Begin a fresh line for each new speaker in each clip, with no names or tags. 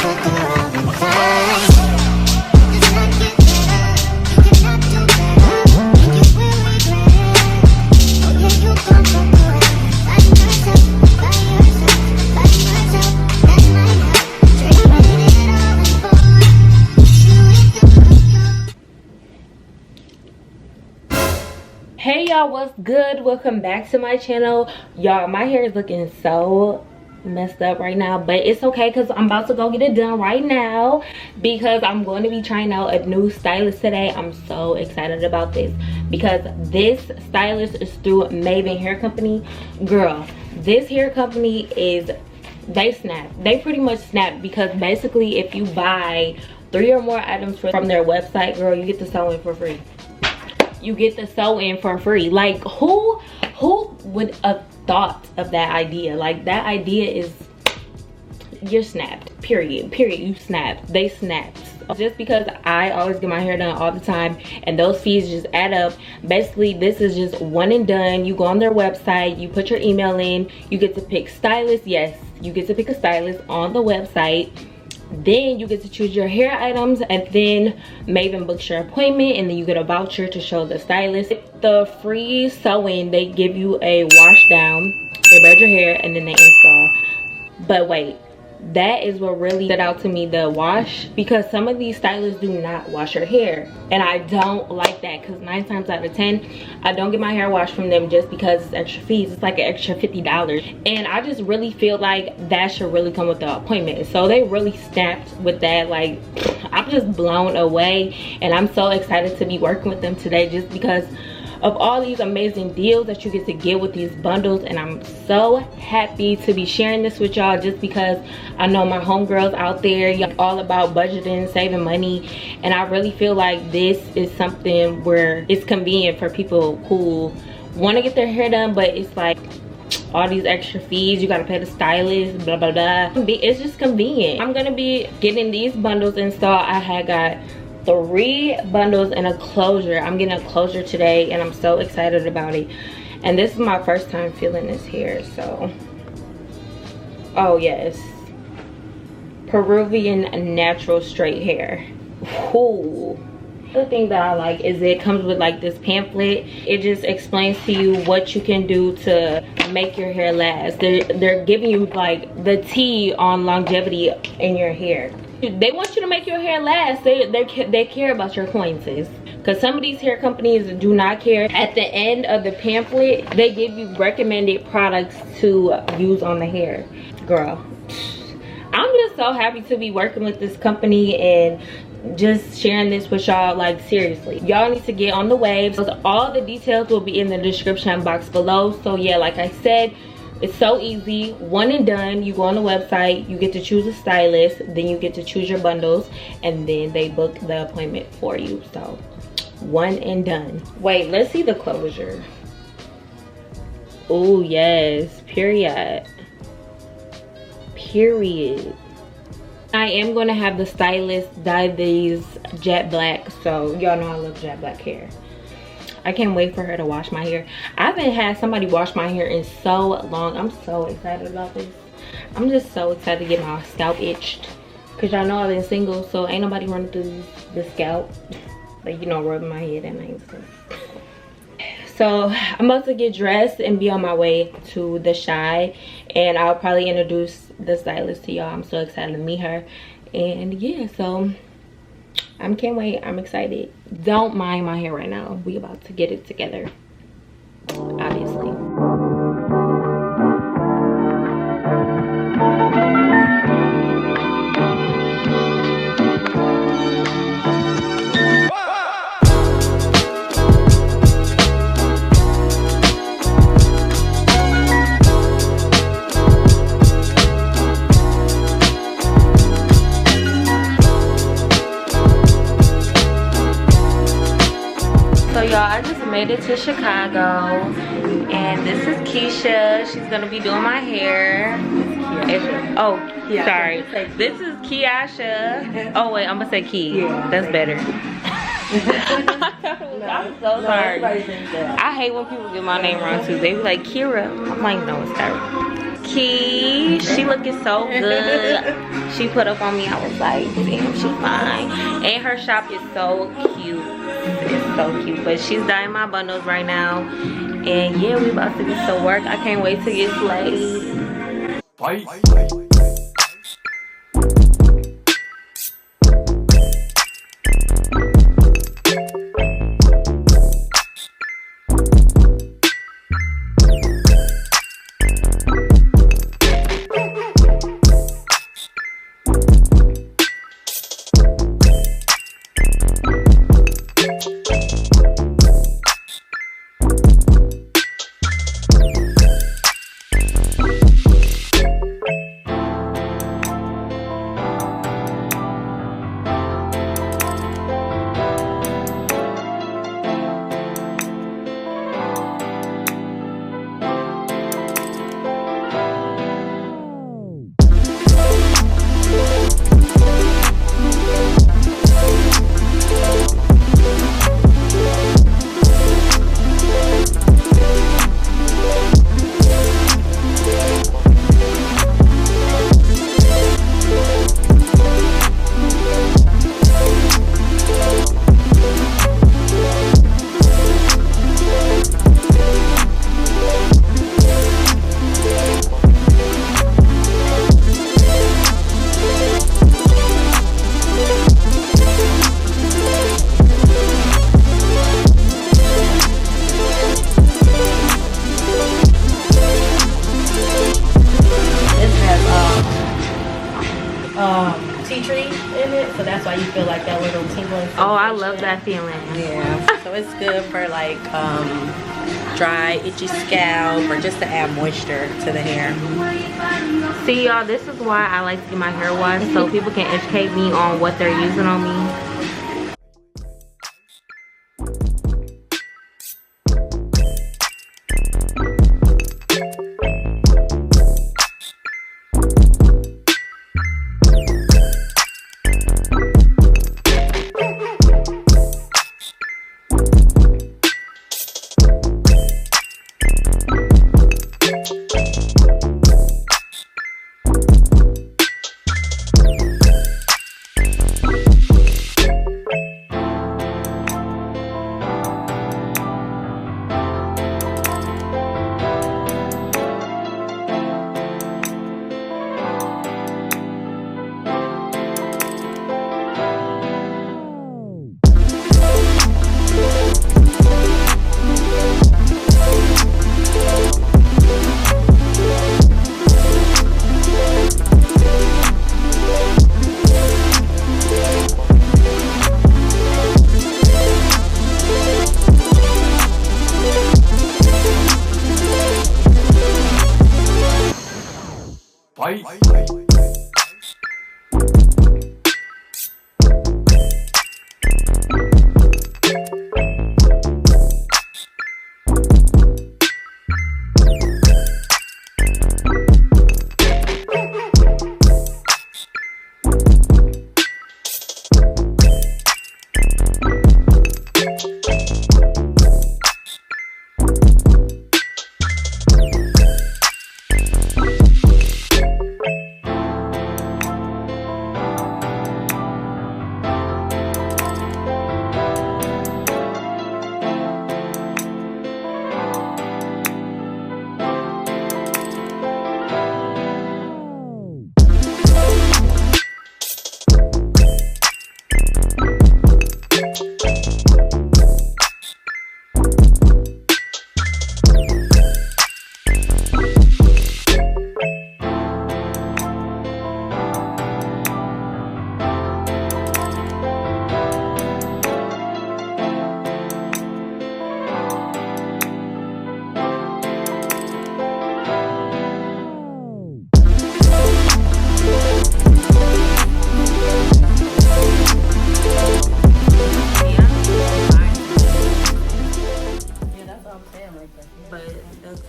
Hey y'all, what's good? Welcome back to my channel. Y'all, my hair is looking so messed up right now, but it's okay because I'm about to go get it done right now because I'm going to be trying out a new stylist today. I'm so excited about this because this stylist is through Mayvenn Hair Company. Girl, this hair company is, they snap. They pretty much snap because basically if you buy 3 or more items from their website, girl, you get to sew in for free. You get to sew in for free. Like, who would have thought of that idea? Like, that idea is, you're snapped, period. You snapped. They snapped. Just because I always get my hair done all the time and those fees just add up, basically this is just one and done. You go on their website, you put your email in, you get to pick stylist. Yes, you get to pick a stylist on the website. Then you get to choose your hair items, and then Mayvenn books your appointment, and then you get a voucher to show the stylist. The free sew-in, they give you a wash down, they braid your hair, and then they install. But wait, that is what really stood out to me, the wash, because some of these stylists do not wash your hair, and I don't like that because 9 times out of 10 I don't get my hair washed from them just because it's extra fees. It's like an extra $50, and I just really feel like that should really come with the appointment. So they really snapped with that. Like, I'm just blown away, and I'm so excited to be working with them today just because of all these amazing deals that you get to get with these bundles. And I'm so happy to be sharing this with y'all just because I know my homegirls out there, y'all all about budgeting, saving money, and I really feel like this is something where it's convenient for people who want to get their hair done, but it's like all these extra fees, you gotta pay the stylist, blah blah blah. It's just convenient. I'm gonna be getting these bundles installed. I had got 3 bundles and a closure. I'm getting a closure today, and I'm so excited about it. And this is my first time feeling this hair, so. Oh yes, Peruvian natural straight hair. Ooh. The thing that I like is it comes with like this pamphlet. It just explains to you what you can do to make your hair last. They're giving you like the tea on longevity in your hair. They want you to make your hair last. They care about your acquaintances, because some of these hair companies do not care. At the end of the pamphlet, they give you recommended products to use on the hair. Girl, I'm just so happy to be working with this company and just sharing this with y'all. Like, seriously, y'all need to get on the waves. All the details will be in the description box below. So yeah, like I said, it's so easy, one and done. You go on the website, you get to choose a stylist, then you get to choose your bundles, and then they book the appointment for you. So one and done. Wait, let's see the closure. Oh yes, period. I am going to have the stylist dye these jet black, so y'all know I love jet black hair. I can't wait for her to wash my hair. I haven't had somebody wash my hair in so long. I'm so excited about this. I'm just so excited to get my scalp itched, because y'all know I've been single, so ain't nobody running through the scalp, like, you know, rubbing my head at night. So I'm about to get dressed and be on my way to the Shy, and I'll probably introduce the stylist to y'all. I'm so excited to meet her, and yeah, so I can't wait. I'm excited. Don't mind my hair right now. We about to get it together, obviously. So y'all, I just made it to Chicago, and this is Keisha. She's gonna be doing my hair. Oh, yeah, sorry. This is Kiasha. Oh wait, I'm gonna say Key. Yeah, that's better. I'm so sorry. I hate when people get my name wrong too. They be like Kirah. I'm like, no, it's her. Key, she looking so good. she put up on me. I was like, damn, she fine. And her shop is so cute. It's so cute. But she's dyeing my bundles right now. And yeah, we about to get to work. I can't wait to get slayed.
Bye.
Tea tree in it, so that's why you feel like that little tingling.
Oh, I love that feeling.
Yeah, so it's good for like dry, itchy scalp, or just to add moisture to the hair.
See, y'all, this is why I like to get my hair washed, so people can educate me on what they're using on me.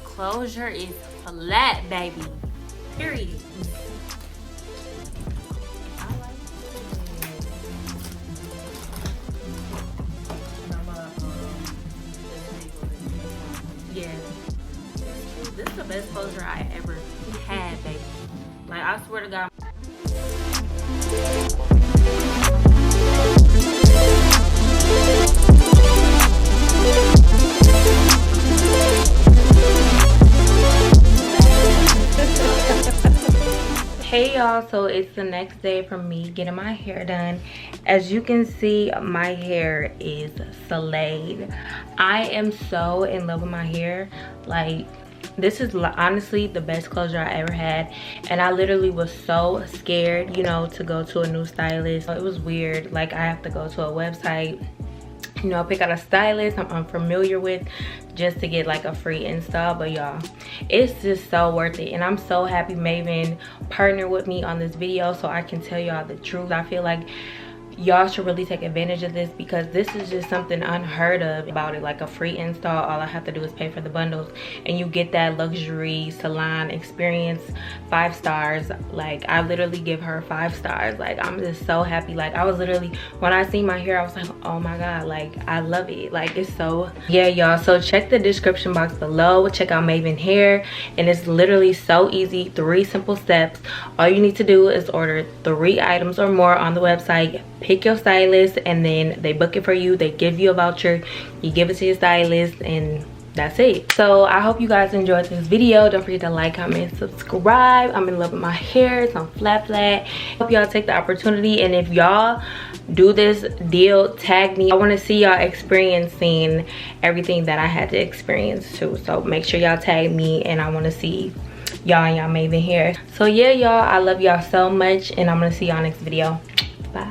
Closure is flat, baby. Period. I like it. Yeah. This is the best closure I ever had, baby. Like, I swear to God. Hey y'all, so it's the next day for me getting my hair done. As you can see, my hair is slayed. I am so in love with my hair. Like, this is honestly the best closure I ever had, and I literally was so scared, you know, to go to a new stylist. It was weird. Like, I have to go to a website, you know, pick out a stylist I'm unfamiliar with just to get like a free install. But y'all, it's just so worth it, and I'm so happy Mayvenn partnered with me on this video so I can tell y'all the truth. I feel like y'all should really take advantage of this because this is just something unheard of about it. Like a free install, all I have to do is pay for the bundles and you get that luxury salon experience. 5 stars. Like, I literally give her 5 stars. Like, I'm just so happy. Like, I was literally, when I seen my hair, I was like, oh my god, like, I love it. Like, it's so, yeah y'all. So check the description box below, check out Mayvenn hair, and it's literally so easy. 3 simple steps. All you need to do is order 3 items or more on the website, pick your stylist, and then they book it for you. They give you a voucher, you give it to your stylist, and that's it. So I hope you guys enjoyed this video. Don't forget to like, comment, subscribe. I'm in love with my hair. It's on flat. Hope y'all take the opportunity, and if y'all do this deal, tag me. I want to see y'all experiencing everything that I had to experience too. So make sure y'all tag me, and I want to see y'all and y'all Mayvenn hair. So yeah y'all, I love y'all so much, and I'm gonna see y'all next video.